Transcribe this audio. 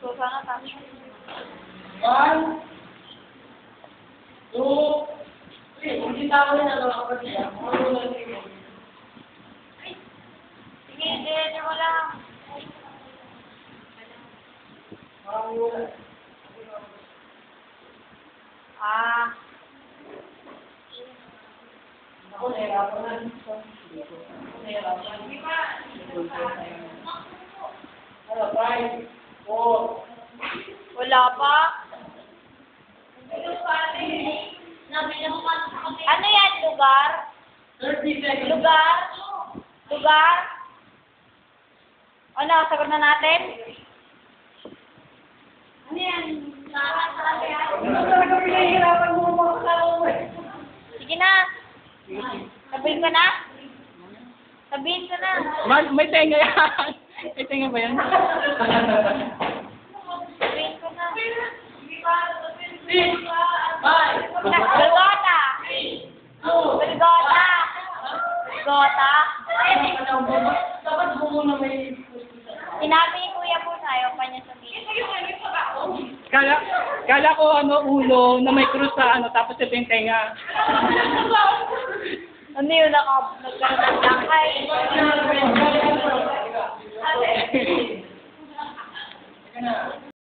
So, sana tapos. 1, 2, 3. Kung kita ko rin ako kapatid. Sige, dire mo lang. Ah. Ako nahirapan na. Nahirapan. Ano, 5, 4. Wala pa. Ano yan, lugar? 30 seconds. Lugar? Lugar? Ano, sagot na natin? Ano yan? Ano talaga pinahihirapan mo mga kasama eh? Sige na. Sabihin ko na? Sabihin ko na. May tenga yan. May tenga ba yan? Sabihin ko na. 6, 5, Golgota! 3, 2, Golgota! Golgota? dapat mo muna may... Sinabi ni Kuya po sa'yo, pa niya sabihin. Kala ko ulo na may krus sa tapos ito yung tenga. Ano yun, nagkaroon ng lakay? Teka na.